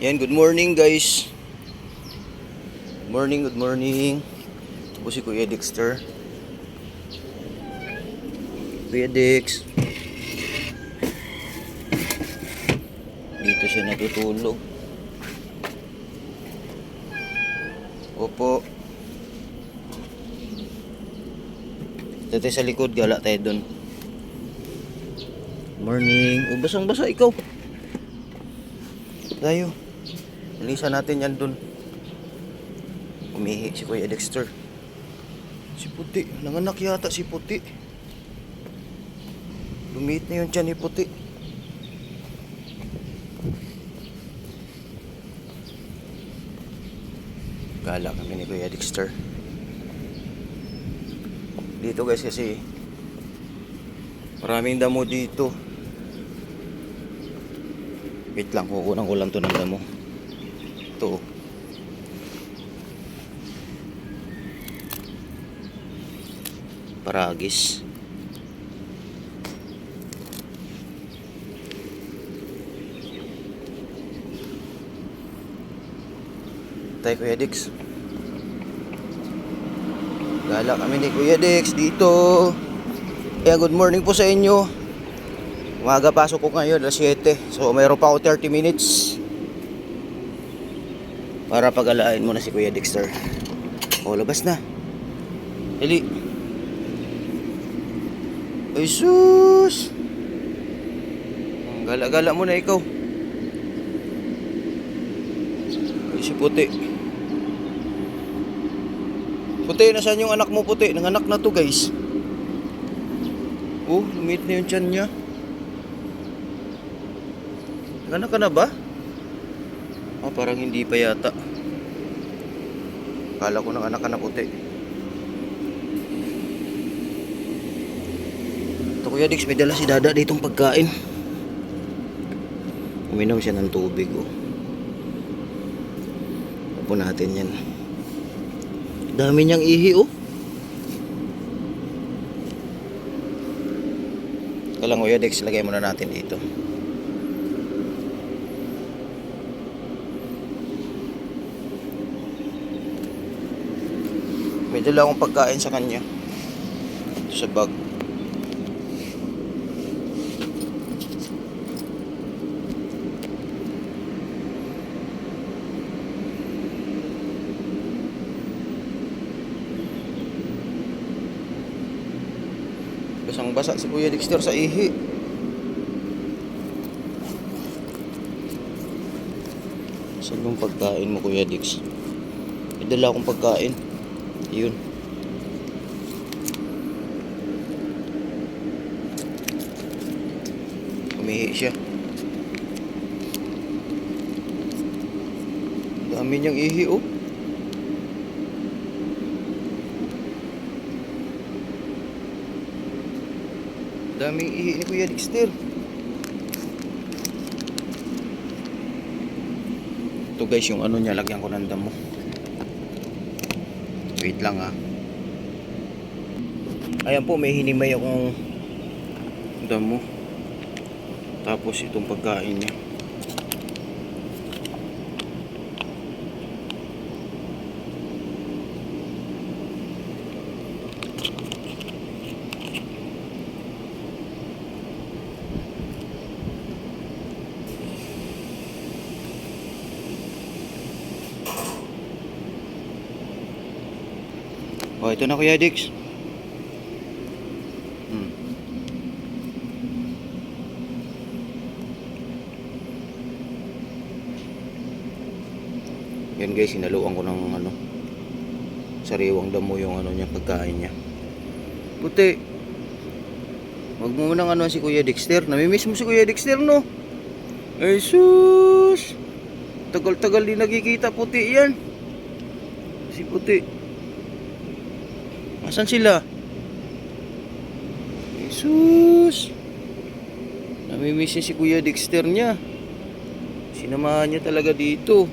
Yan, good morning guys. Good morning. Ito po si Kuya Dexter. Kuya Dex. Dito siya natutulog. Opo. Dito sa likod, gala tayo dun. Morning. O, basang-basa ikaw. Tayo. Alisan natin yan dun. Umihi si Kuya Dexter. Si Puti. Nanganak yata si Puti. Lumiit na yung tiyan ni Puti. Gala kami ni Kuya Dexter. Dito guys kasi maraming damo dito. Wait lang, kukunan ko lang to ng damo. Ito. Paragis. Tayo Kuya Dex. Gala kami ni Kuya Dex dito. Kaya good morning po sa inyo. Umaga pasok ko ngayon alas 7. So mayroon pa ako 30 minutes para pag-alain muna si Kuya Dexter. O, labas na. Dali. Ay sus. Gala-gala muna ikaw. Ay si Puti. Puti, nasaan yung anak mo Puti? Nanganak na to guys. Oh, lumit na yung tiyan niya. Nanganak ka na ba? Oh, parang hindi pa yata. Kala ko nanganak ka na Puti. Ito Kuya Dix, may dala si Dada ditong pagkain. Uminom siya ng tubig oh. Tapo natin yan. Dami niyang ihi oh. Kalang Kuya Dex, lagay muna natin dito. May dala akong pagkain sa kanya. Ito sa bag. Basang-basa si Kuya Dexter sa ihi. Saan yung pagkain mo Kuya Dex? May dala akong pagkain. Yun. Umihi siya. Dami niyang ihi oh. Daming ihi ni Kuya Dexter. Ito guys yung ano niya, lagyan ko ng damo. Wait lang ha. Ayan po, may hinimay akong damo. Tapos itong pagkain niya. Oh, ito na Kuya Dex. Yan guys, sinaluan ko ng ano, sariwang damo yung ano niya, pagkain niya. Puti. Wag mo nang ano si Kuya Dexter. Namimiss mo si Kuya Dexter no? Ay sus. Tagal-tagal din nagkikita Puti yan. Si Puti. Asan sila? Jesus! Namimiss niya si Kuya Dexter niya. Sinamahan niya talaga dito.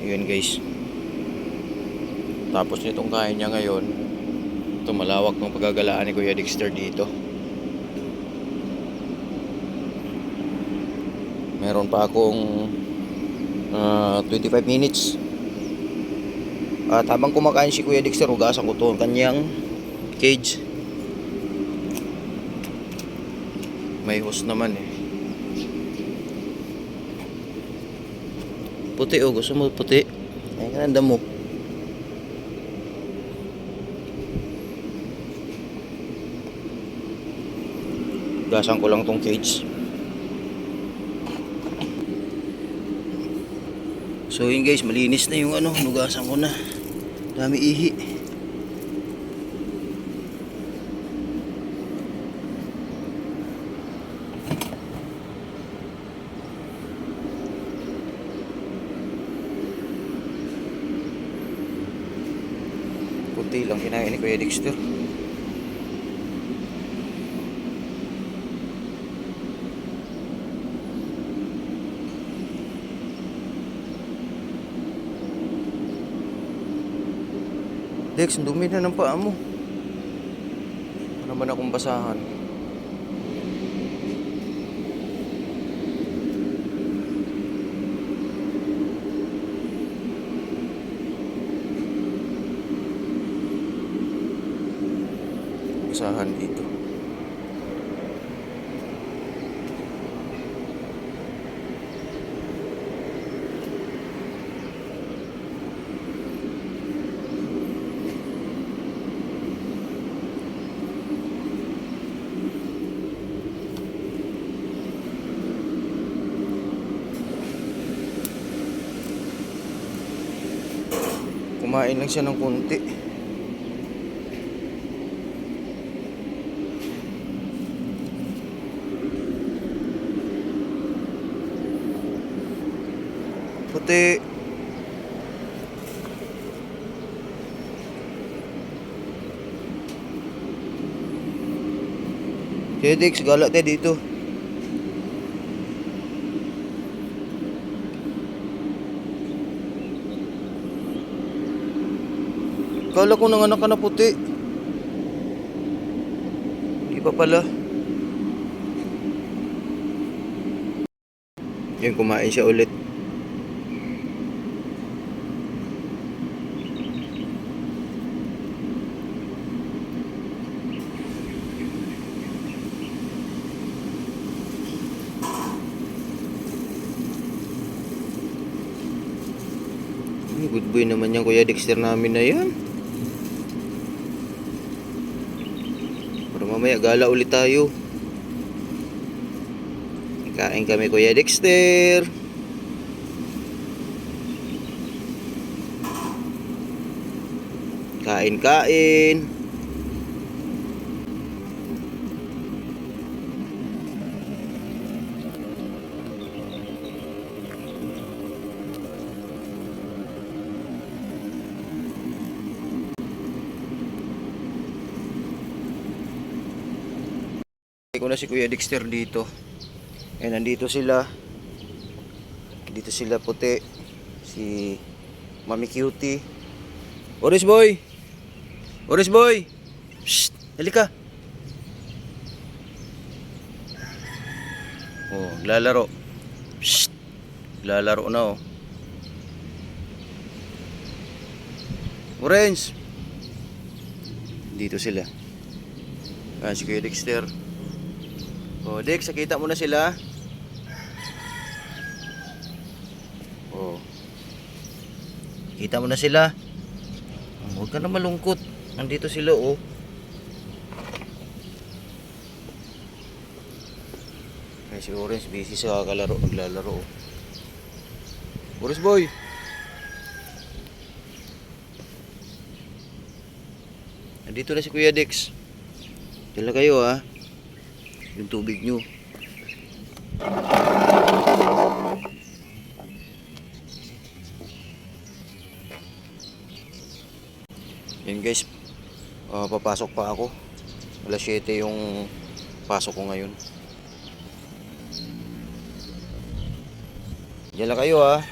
Yun guys. Tapos nitong kain niya ngayon, ito malawak ng paggagalaan ni Kuya Dexter dito. Meron pa akong 25 minutes. At habang kumakain si Kuya Dexter, hugasan ko to kanyang cage. May hose naman eh. Puti oh, gusto mo puti? Ay, kananda mo. Hugasan ko lang tong cage. So yun guys, malinis na yung nugasan ko na. Dami ihi. Kunti lang kinain ni Kuya Dexter. Dex, ang dumi na ng paa mo. Ano naman akong basahan? Basahan dito. Kumain lang siya ng konti. Puti. Dex, galak tayo dito. Kala ko nanganak ka na puti. Hindi pa pala. Yan, kumain siya ulit. Good boy naman yan Kuya Dexter namin na yan. Para mamaya gala ulit tayo. Kain kami Kuya Dexter. Kain. Ko na si Kuya Dexter dito. Eh, nandito sila. Dito sila puti. Si Mami Cutie. Oris boy! Oris boy! Shh! Halika! Oh, lalaro. Shh! Lalaro na oh. Orange! Dito sila. Si Kuya Dexter. Oh, Dex, nakita mo na sila. Oh. Kita mo na sila. Huwag ka na malungkot. Nandito sila, oh. Ay, si Orange busy sa kalaro, naglalaro, oh. Orange boy. Nandito na si Kuya Dex. Dala kayo, ha. Yung tubig nyo. Yan guys, papasok pa ako. Alas 7 yung pasok ko ngayon. Diyan lang kayo ha.